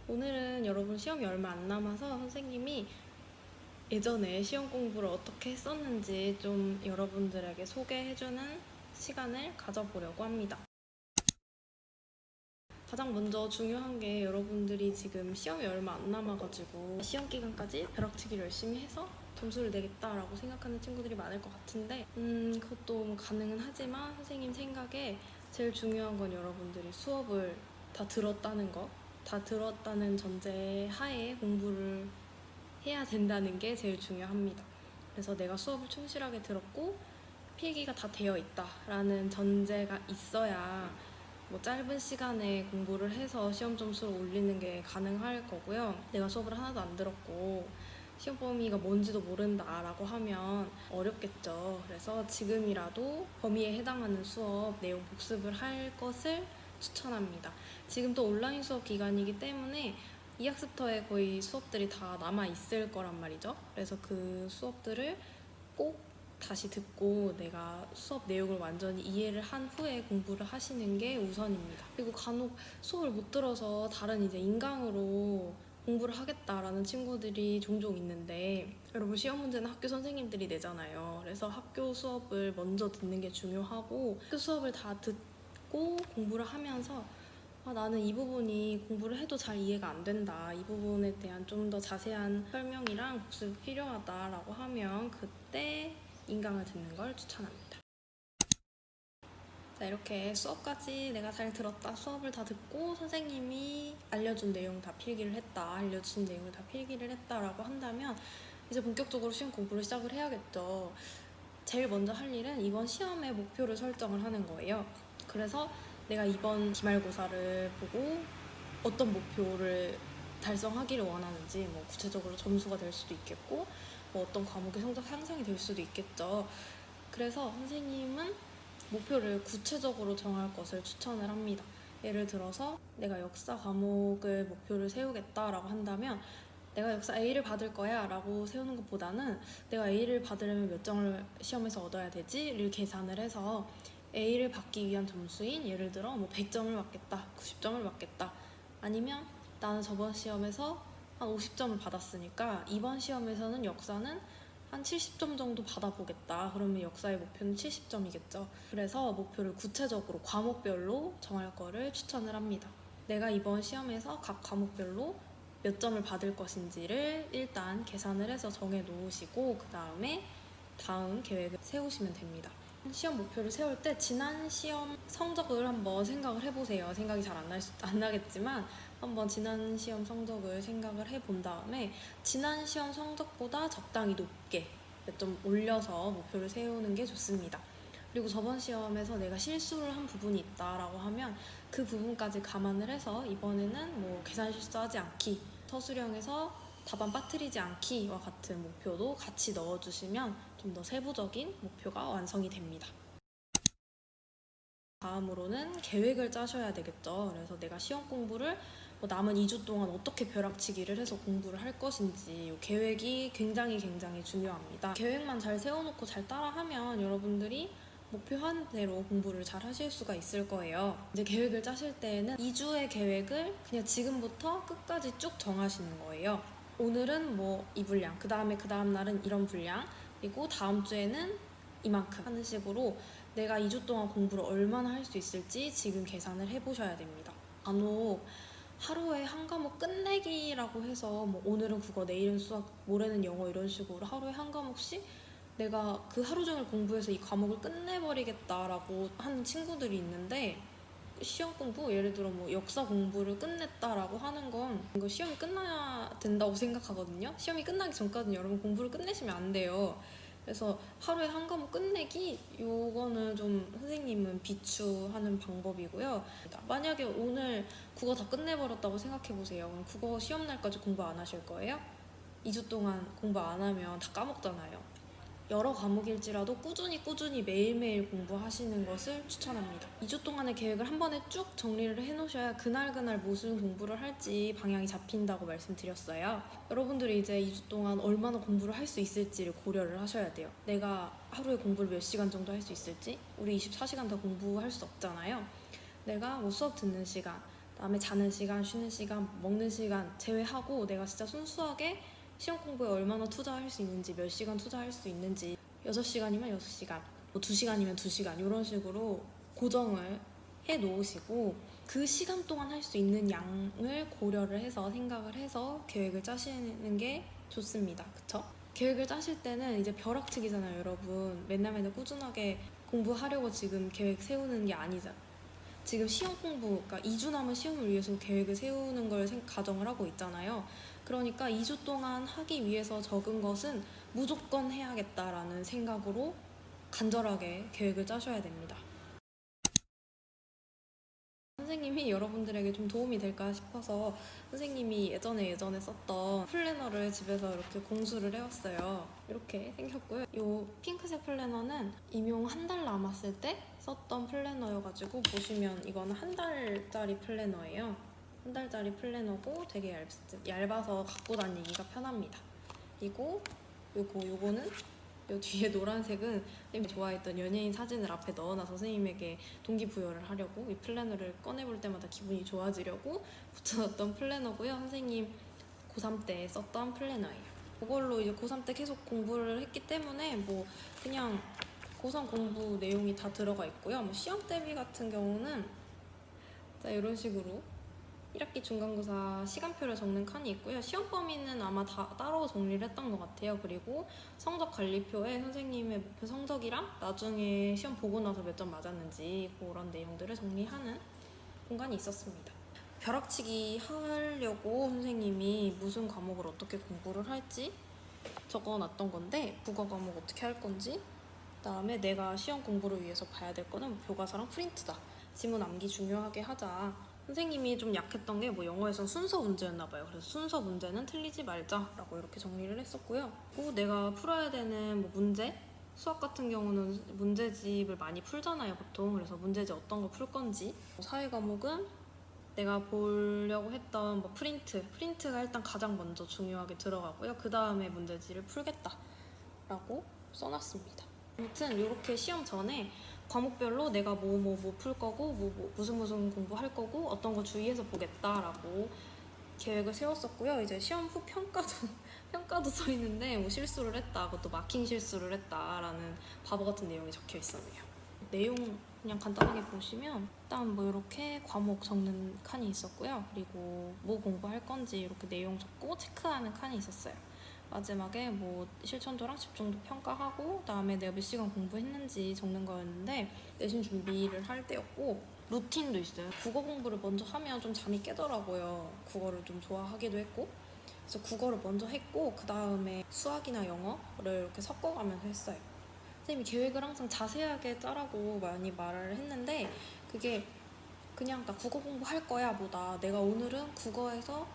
오늘은 여러분 시험이 얼마 안 남아서 선생님이 예전에 시험 공부를 어떻게 했었는지 좀 여러분들에게 소개해주는 시간을 가져보려고 합니다. 가장 먼저 중요한 게 여러분들이 지금 시험이 얼마 안 남아가지고 시험 기간까지 벼락치기를 열심히 해서 점수를 내겠다라고 생각하는 친구들이 많을 것 같은데 그것도 가능은 하지만 선생님 생각에 제일 중요한 건 여러분들이 수업을 다 들었다는 거, 다 들었다는 전제 하에 공부를 해야 된다는 게 제일 중요합니다. 그래서 내가 수업을 충실하게 들었고 필기가 다 되어 있다라는 전제가 있어야 뭐 짧은 시간에 공부를 해서 시험 점수를 올리는 게 가능할 거고요. 내가 수업을 하나도 안 들었고 시험 범위가 뭔지도 모른다라고 하면 어렵겠죠. 그래서 지금이라도 범위에 해당하는 수업 내용 복습을 할 것을 추천합니다. 지금 또 온라인 수업 기간이기 때문에 2학습터에 거의 수업들이 다 남아있을 거란 말이죠. 그래서 그 수업들을 꼭 다시 듣고 내가 수업 내용을 완전히 이해를 한 후에 공부를 하시는 게 우선입니다. 그리고 간혹 수업을 못 들어서 다른 이제 인강으로 공부를 하겠다라는 친구들이 종종 있는데, 여러분 시험 문제는 학교 선생님들이 내잖아요. 그래서 학교 수업을 먼저 듣는 게 중요하고 그 수업을 다 듣고 공부를 하면서 나는 이 부분이 공부를 해도 잘 이해가 안 된다, 이 부분에 대한 좀 더 자세한 설명이랑 복습이 필요하다라고 하면 그때 인강을 듣는 걸 추천합니다. 자, 이렇게 수업까지 내가 잘 들었다, 수업을 다 듣고 선생님이 알려준 내용 다 필기를 했다, 알려준 내용을 다 필기를 했다라고 한다면 이제 본격적으로 시험 공부를 시작을 해야겠죠. 제일 먼저 할 일은 이번 시험의 목표를 설정을 하는 거예요. 그래서 내가 이번 기말고사를 보고 어떤 목표를 달성하기를 원하는지, 뭐 구체적으로 점수가 될 수도 있겠고 뭐 어떤 과목의 성적 향상이 될 수도 있겠죠. 그래서 선생님은 목표를 구체적으로 정할 것을 추천을 합니다. 예를 들어서 내가 역사 과목을 목표를 세우겠다라고 한다면 내가 역사 A를 받을 거야 라고 세우는 것보다는 내가 A를 받으려면 몇 점을 시험에서 얻어야 되지를 계산을 해서 A를 받기 위한 점수인, 예를 들어 뭐 100점을 맞겠다, 90점을 맞겠다, 아니면 나는 저번 시험에서 한 50점을 받았으니까 이번 시험에서는 역사는 한 70점 정도 받아보겠다. 그러면 역사의 목표는 70점이겠죠. 그래서 목표를 구체적으로 과목별로 정할 거를 추천을 합니다. 내가 이번 시험에서 각 과목별로 몇 점을 받을 것인지를 일단 계산을 해서 정해 놓으시고 그 다음에 다음 계획을 세우시면 됩니다. 시험 목표를 세울 때 지난 시험 성적을 한번 생각을 해보세요. 생각이 잘 안 나겠지만 한번 지난 시험 성적을 생각을 해본 다음에 지난 시험 성적보다 적당히 높게 몇 점 올려서 목표를 세우는 게 좋습니다. 그리고 저번 시험에서 내가 실수를 한 부분이 있다라고 하면 그 부분까지 감안을 해서 이번에는 뭐 계산 실수하지 않기, 서술형에서 답안 빠뜨리지 않기와 같은 목표도 같이 넣어주시면 좀 더 세부적인 목표가 완성이 됩니다. 다음으로는 계획을 짜셔야 되겠죠. 그래서 내가 시험 공부를 뭐 남은 2주 동안 어떻게 벼락치기를 해서 공부를 할 것인지, 이 계획이 굉장히 중요합니다. 계획만 잘 세워놓고 잘 따라하면 여러분들이 목표한 대로 공부를 잘 하실 수가 있을 거예요. 이제 계획을 짜실 때에는 2주의 계획을 그냥 지금부터 끝까지 쭉 정하시는 거예요. 오늘은 뭐 이 분량, 그 다음 날은 이런 분량, 그리고 다음 주에는 이만큼 하는 식으로 내가 2주 동안 공부를 얼마나 할 수 있을지 지금 계산을 해보셔야 됩니다. 간혹 하루에 한 과목 끝내기라고 해서 뭐 오늘은 국어, 내일은 수학, 모레는 영어 이런 식으로 하루에 한 과목씩 내가 그 하루 종일 공부해서 이 과목을 끝내버리겠다라고 하는 친구들이 있는데, 시험 공부, 예를 들어 뭐 역사 공부를 끝냈다라고 하는 건 이거 시험이 끝나야 된다고 생각하거든요. 시험이 끝나기 전까지는 여러분 공부를 끝내시면 안 돼요. 그래서 하루에 한 과목 끝내기, 요거는 좀 선생님은 비추하는 방법이고요. 만약에 오늘 국어 다 끝내버렸다고 생각해보세요. 그럼 국어 시험날까지 공부 안 하실 거예요? 2주 동안 공부 안 하면 다 까먹잖아요. 여러 과목일지라도 꾸준히 매일매일 공부하시는 것을 추천합니다. 2주 동안의 계획을 한 번에 쭉 정리를 해놓으셔야 그날 무슨 공부를 할지 방향이 잡힌다고 말씀드렸어요. 여러분들이 이제 2주 동안 얼마나 공부를 할 수 있을지를 고려를 하셔야 돼요. 내가 하루에 공부를 몇 시간 정도 할 수 있을지, 우리 24시간 다 공부할 수 없잖아요. 내가 뭐 수업 듣는 시간, 그다음에 자는 시간, 쉬는 시간, 먹는 시간 제외하고 내가 진짜 순수하게 시험 공부에 얼마나 투자할 수 있는지, 몇 시간 투자할 수 있는지, 6시간이면 6시간, 뭐 2시간이면 2시간 이런 식으로 고정을 해 놓으시고 그 시간 동안 할 수 있는 양을 고려를 해서 생각을 해서 계획을 짜시는 게 좋습니다. 그쵸? 계획을 짜실 때는 이제 벼락치기잖아요, 여러분. 맨날 꾸준하게 공부하려고 지금 계획 세우는 게 아니잖아. 지금 시험 공부, 그러니까 2주 남은 시험을 위해서 계획을 세우는 걸 가정을 하고 있잖아요. 그러니까 2주 동안 하기 위해서 적은 것은 무조건 해야겠다라는 생각으로 간절하게 계획을 짜셔야 됩니다. 선생님이 여러분들에게 좀 도움이 될까 싶어서 선생님이 예전에 썼던 플래너를 집에서 이렇게 공수를 해왔어요. 이렇게 생겼고요. 이 핑크색 플래너는 임용 한 달 남았을 때 썼던 플래너여가지고 보시면 이거는 한 달짜리 플래너예요. 한 달짜리 플래너고 되게 얇아서 갖고 다니기가 편합니다. 그리고 요거는 요 뒤에 노란색은 선생님이 좋아했던 연예인 사진을 앞에 넣어놔서 선생님에게 동기부여를 하려고 이 플래너를 꺼내볼 때마다 기분이 좋아지려고 붙여놨던 플래너고요. 선생님 고3 때 썼던 플래너예요. 그걸로 이제 고3 때 계속 공부를 했기 때문에 뭐 그냥 고3 공부 내용이 다 들어가 있고요. 뭐 시험 대비 같은 경우는 자 이런 식으로 1학기 중간고사 시간표를 적는 칸이 있고요. 시험 범위는 아마 다 따로 정리를 했던 것 같아요. 그리고 성적 관리표에 선생님의 목표 성적이랑 나중에 시험 보고 나서 몇 점 맞았는지 그런 내용들을 정리하는 공간이 있었습니다. 벼락치기 하려고 선생님이 무슨 과목을 어떻게 공부를 할지 적어놨던 건데 국어 과목 어떻게 할 건지 그다음에 내가 시험 공부를 위해서 봐야 될 거는 교과서랑 프린트다. 지문 암기 중요하게 하자. 선생님이 좀 약했던 게 뭐 영어에선 순서 문제였나 봐요. 그래서 순서 문제는 틀리지 말자라고 이렇게 정리를 했었고요. 그리고 내가 풀어야 되는 뭐 문제, 수학 같은 경우는 문제집을 많이 풀잖아요, 보통. 그래서 문제집 어떤 거 풀 건지. 사회 과목은 내가 보려고 했던 뭐 프린트가 일단 가장 먼저 중요하게 들어가고요. 그 다음에 문제지를 풀겠다라고 써놨습니다. 아무튼 이렇게 시험 전에 과목별로 내가 뭐 풀 거고 무슨 공부할 거고 어떤 거 주의해서 보겠다라고 계획을 세웠었고요. 이제 시험 후 평가도 써 있는데 뭐 실수를 했다, 그것도 마킹 실수를 했다라는 바보 같은 내용이 적혀 있었네요. 내용 그냥 간단하게 보시면 일단 뭐 이렇게 과목 적는 칸이 있었고요. 그리고 뭐 공부할 건지 이렇게 내용 적고 체크하는 칸이 있었어요. 마지막에 뭐 실천도랑 집중도 평가하고 그다음에 내가 몇 시간 공부했는지 적는 거였는데 내신 준비를 할 때였고 루틴도 있어요. 국어 공부를 먼저 하면 좀 잠이 깨더라고요. 국어를 좀 좋아하기도 했고 그래서 국어를 먼저 했고 그 다음에 수학이나 영어를 이렇게 섞어가면서 했어요. 선생님이 계획을 항상 자세하게 짜라고 많이 말을 했는데 그게 그냥 나 국어 공부할 거야 보다 내가 오늘은 국어에서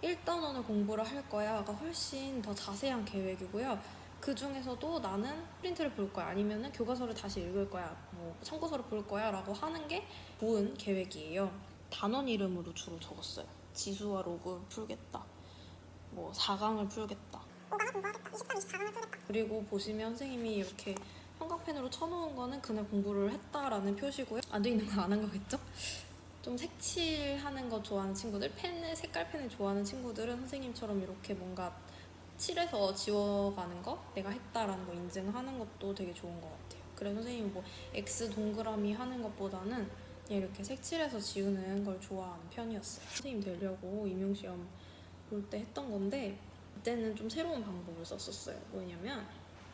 1단원을 공부를 할 거야가 훨씬 더 자세한 계획이고요. 그 중에서도 나는 프린트를 볼 거야 아니면은 교과서를 다시 읽을 거야 뭐 참고서를 볼 거야 라고 하는 게 좋은 계획이에요. 단원 이름으로 주로 적었어요. 지수와 로그 풀겠다, 뭐 4강을 풀겠다, 5강을 공부하겠다, 23, 24강을 풀겠다. 그리고 보시면 선생님이 이렇게 형광펜으로 쳐놓은 거는 그날 공부를 했다라는 표시고요. 안 돼 있는 건 안 한 거겠죠? 좀 색칠하는 거 좋아하는 친구들, 색깔 펜을 좋아하는 친구들은 선생님처럼 이렇게 뭔가 칠해서 지워가는 거, 내가 했다라는 거 인증하는 것도 되게 좋은 것 같아요. 그래서 선생님 뭐 X 동그라미 하는 것보다는 그냥 이렇게 색칠해서 지우는 걸 좋아하는 편이었어요. 선생님 되려고 임용시험 볼 때 했던 건데 그때는 좀 새로운 방법을 썼었어요. 뭐냐면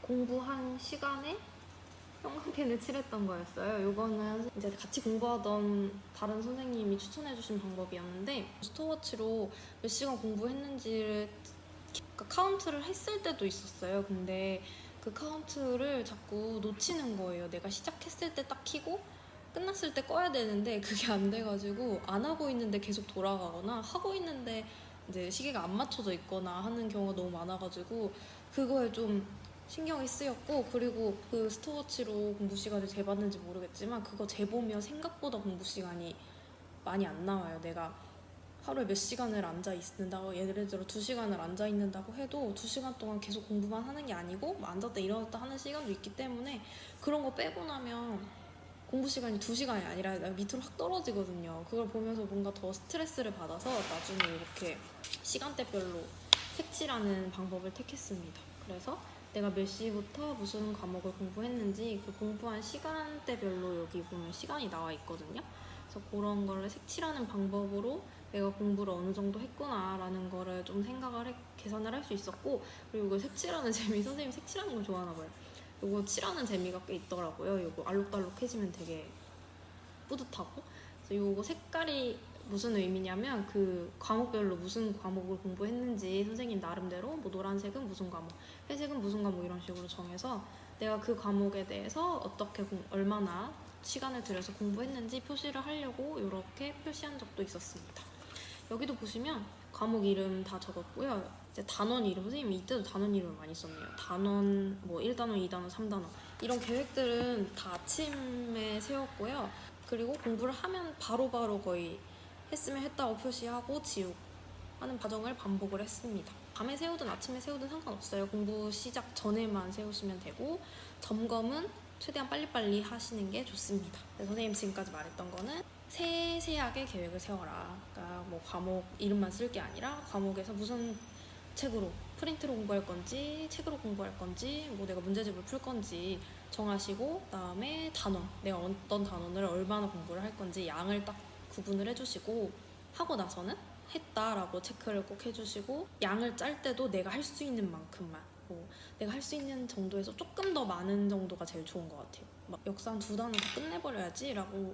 공부한 시간에 형광펜을 칠했던 거였어요. 이거는 이제 같이 공부하던 다른 선생님이 추천해주신 방법이었는데 스톱워치로 몇 시간 공부했는지를 카운트를 했을 때도 있었어요. 근데 그 카운트를 자꾸 놓치는 거예요. 내가 시작했을 때 딱 켜고 끝났을 때 꺼야 되는데 그게 안 돼가지고 안 하고 있는데 계속 돌아가거나 하고 있는데 이제 시계가 안 맞춰져 있거나 하는 경우가 너무 많아가지고 그거에 좀 신경이 쓰였고 그리고 그 스톱워치로 공부 시간을 재봤는지 모르겠지만 그거 재보면 생각보다 공부 시간이 많이 안 나와요. 내가 하루에 몇 시간을 앉아 있는다고 예를 들어 2시간을 앉아 있는다고 해도 2시간 동안 계속 공부만 하는 게 아니고 뭐 앉았다 일어났다 하는 시간도 있기 때문에 그런 거 빼고 나면 공부 시간이 2시간이 아니라 밑으로 확 떨어지거든요. 그걸 보면서 뭔가 더 스트레스를 받아서 나중에 이렇게 시간대별로 색칠하는 방법을 택했습니다. 그래서 내가 몇 시부터 무슨 과목을 공부했는지 그 공부한 시간대별로 여기 보면 시간이 나와 있거든요. 그래서 그런 거를 색칠하는 방법으로 내가 공부를 어느 정도 했구나 라는 거를 좀 계산을 할 수 있었고, 그리고 이거 색칠하는 재미, 선생님 색칠하는 걸 좋아하나 봐요. 이거 칠하는 재미가 꽤 있더라고요. 이거 알록달록해지면 되게 뿌듯하고. 그래서 이거 색깔이 무슨 의미냐면 그 과목별로 무슨 과목을 공부했는지 선생님 나름대로 뭐 노란색은 무슨 과목, 회색은 무슨 과목 이런 식으로 정해서 내가 그 과목에 대해서 어떻게 얼마나 시간을 들여서 공부했는지 표시를 하려고 이렇게 표시한 적도 있었습니다. 여기도 보시면 과목 이름 다 적었고요. 이제 단원 이름, 선생님이 이때도 단원 이름을 많이 썼네요. 단원 뭐 1단원, 2단원, 3단원 이런 계획들은 다 아침에 세웠고요. 그리고 공부를 하면 바로바로 거의 했으면 했다고 표시하고 지우고 하는 과정을 반복을 했습니다. 밤에 세우든 아침에 세우든 상관없어요. 공부 시작 전에만 세우시면 되고 점검은 최대한 빨리빨리 하시는 게 좋습니다. 선생님 지금까지 말했던 거는 세세하게 계획을 세워라. 그러니까 뭐 과목 이름만 쓸 게 아니라 과목에서 무슨 책으로 프린트로 공부할 건지 책으로 공부할 건지 뭐 내가 문제집을 풀 건지 정하시고, 그다음에 단원, 내가 어떤 단원을 얼마나 공부를 할 건지 양을 딱 구분을 해주시고, 하고 나서는 했다라고 체크를 꼭 해주시고, 양을 짤 때도 내가 할 수 있는 만큼만, 뭐 내가 할 수 있는 정도에서 조금 더 많은 정도가 제일 좋은 것 같아요. 막 역사 한 2단원 다 끝내버려야지 라고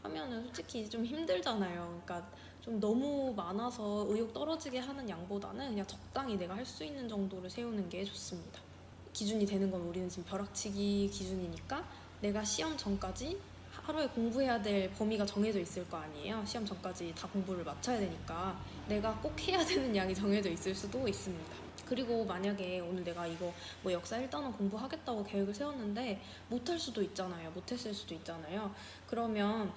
하면은 솔직히 좀 힘들잖아요. 그러니까 좀 너무 많아서 의욕 떨어지게 하는 양보다는 그냥 적당히 내가 할 수 있는 정도를 세우는 게 좋습니다. 기준이 되는 건 우리는 지금 벼락치기 기준이니까 내가 시험 전까지 하루에 공부해야 될 범위가 정해져 있을 거 아니에요. 시험 전까지 다 공부를 마쳐야 되니까 내가 꼭 해야 되는 양이 정해져 있을 수도 있습니다. 그리고 만약에 오늘 내가 이거 뭐 역사 1단원 공부하겠다고 계획을 세웠는데 못할 수도 있잖아요. 못했을 수도 있잖아요. 그러면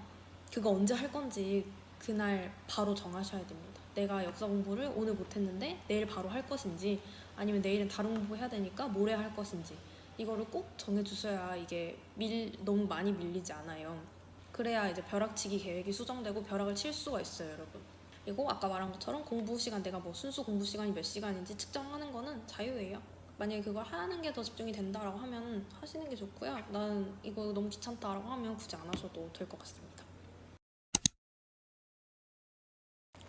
그거 언제 할 건지 그날 바로 정하셔야 됩니다. 내가 역사 공부를 오늘 못했는데 내일 바로 할 것인지, 아니면 내일은 다른 공부 해야 되니까 모레 할 것인지, 이거를 꼭 정해주셔야 이게 너무 많이 밀리지 않아요. 그래야 이제 벼락치기 계획이 수정되고 벼락을 칠 수가 있어요, 여러분. 그리고 아까 말한 것처럼 공부 시간, 내가 뭐 순수 공부 시간이 몇 시간인지 측정하는 거는 자유예요. 만약에 그걸 하는 게 더 집중이 된다라고 하면 하시는 게 좋고요. 나는 이거 너무 귀찮다라고 하면 굳이 안 하셔도 될 것 같습니다.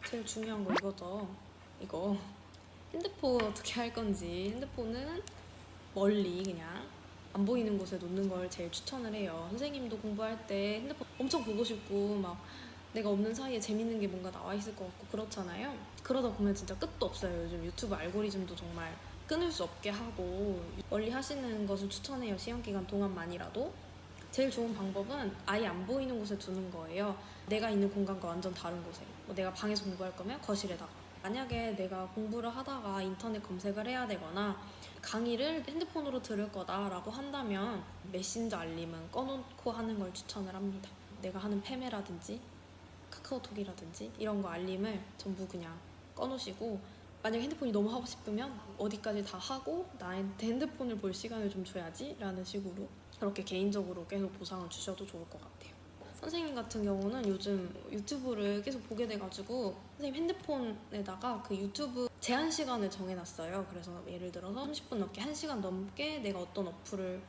제일 중요한 거 이거죠. 이거 핸드폰 어떻게 할 건지. 핸드폰은 멀리 그냥 안 보이는 곳에 놓는 걸 제일 추천을 해요. 선생님도 공부할 때 핸드폰 엄청 보고 싶고 막 내가 없는 사이에 재밌는 게 뭔가 나와 있을 것 같고 그렇잖아요. 그러다 보면 진짜 끝도 없어요. 요즘 유튜브 알고리즘도 정말 끊을 수 없게 하고, 멀리 하시는 것을 추천해요. 시험 기간 동안만이라도. 제일 좋은 방법은 아예 안 보이는 곳에 두는 거예요. 내가 있는 공간과 완전 다른 곳에. 뭐 내가 방에서 공부할 거면 거실에다가. 만약에 내가 공부를 하다가 인터넷 검색을 해야 되거나 강의를 핸드폰으로 들을 거다라고 한다면 메신저 알림은 꺼놓고 하는 걸 추천을 합니다. 내가 하는 페메라든지 카카오톡이라든지 이런 거 알림을 전부 그냥 꺼놓으시고, 만약에 핸드폰이 너무 하고 싶으면 어디까지 다 하고 나한테 핸드폰을 볼 시간을 좀 줘야지 라는 식으로 그렇게 개인적으로 계속 보상을 주셔도 좋을 것 같아요. 선생님 같은 경우는 요즘 유튜브를 계속 보게 돼가지고 선생님 핸드폰에다가 그 유튜브 제한 시간을 정해놨어요. 그래서 예를 들어서 30분 넘게 1시간 넘게 내가 어떤 어플을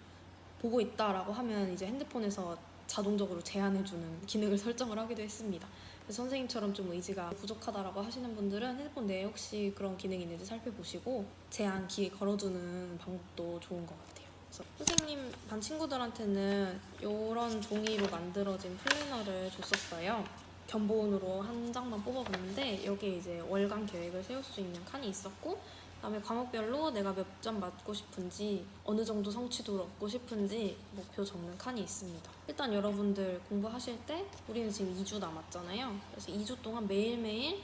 보고 있다라고 하면 이제 핸드폰에서 자동적으로 제한해주는 기능을 설정을 하기도 했습니다. 그래서 선생님처럼 좀 의지가 부족하다라고 하시는 분들은 핸드폰 내에 혹시 그런 기능이 있는지 살펴보시고 제한 키 걸어두는 방법도 좋은 것 같아요. 그래서 선생님 반 친구들한테는 이런 종이로 만들어진 플래너를 줬었어요. 견본으로 한 장만 뽑아봤는데 여기에 이제 월간 계획을 세울 수 있는 칸이 있었고, 그다음에 과목별로 내가 몇 점 맞고 싶은지, 어느 정도 성취도를 얻고 싶은지 목표 적는 칸이 있습니다. 일단 여러분들 공부하실 때 우리는 지금 2주 남았잖아요. 그래서 2주 동안 매일매일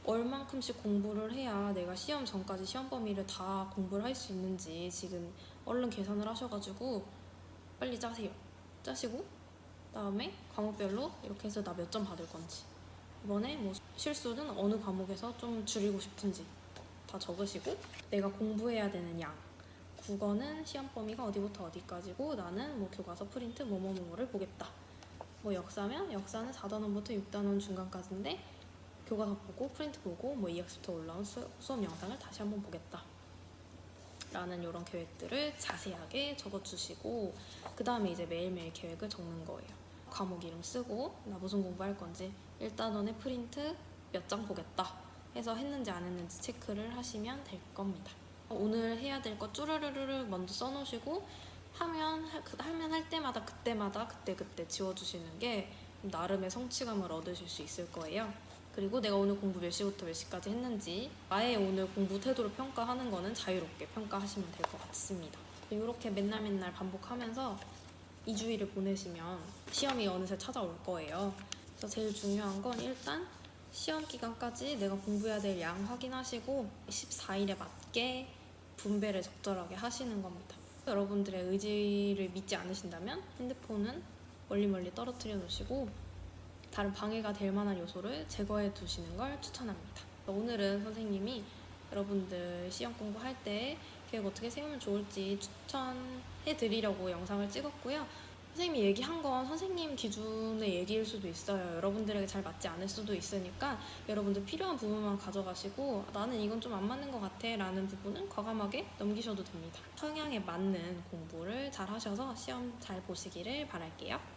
얼만큼씩 공부를 해야 내가 시험 전까지 시험 범위를 다 공부를 할 수 있는지 지금 얼른 계산을 하셔가지고 빨리 짜세요. 짜시고 그다음에 과목별로 이렇게 해서 나 몇 점 받을 건지, 이번에 뭐 실수는 어느 과목에서 좀 줄이고 싶은지 다 적으시고, 내가 공부해야 되는 양, 국어는 시험 범위가 어디부터 어디까지고 나는 뭐 교과서 프린트 뭐뭐뭐를 보겠다. 뭐 역사면 역사는 4단원부터 6단원 중간까지인데 교과서 보고 프린트 보고 뭐 2학기부터 올라온 수업 영상을 다시 한번 보겠다 라는 이런 계획들을 자세하게 적어주시고 그 다음에 이제 매일매일 계획을 적는 거예요. 과목 이름 쓰고 나 무슨 공부할 건지 1단원의 프린트 몇 장 보겠다 해서 했는지 안 했는지 체크를 하시면 될 겁니다. 오늘 해야 될 거 쭈르르르 먼저 써놓으시고 하면 할 때마다 그때마다 그때 지워주시는 게 나름의 성취감을 얻으실 수 있을 거예요. 그리고 내가 오늘 공부 몇 시부터 몇 시까지 했는지 아예 오늘 공부 태도를 평가하는 거는 자유롭게 평가하시면 될 것 같습니다. 이렇게 맨날 반복하면서 2주일을 보내시면 시험이 어느새 찾아올 거예요. 그래서 제일 중요한 건 일단 시험 기간까지 내가 공부해야 될 양 확인하시고 14일에 맞게 분배를 적절하게 하시는 겁니다. 여러분들의 의지를 믿지 않으신다면 핸드폰은 멀리 떨어뜨려 놓으시고 다른 방해가 될 만한 요소를 제거해 두시는 걸 추천합니다. 오늘은 선생님이 여러분들 시험 공부할 때 계획 어떻게 세우면 좋을지 추천해 드리려고 영상을 찍었고요. 선생님이 얘기한 건 선생님 기준의 얘기일 수도 있어요. 여러분들에게 잘 맞지 않을 수도 있으니까 여러분들 필요한 부분만 가져가시고 나는 이건 좀 안 맞는 것 같아 라는 부분은 과감하게 넘기셔도 됩니다. 성향에 맞는 공부를 잘 하셔서 시험 잘 보시기를 바랄게요.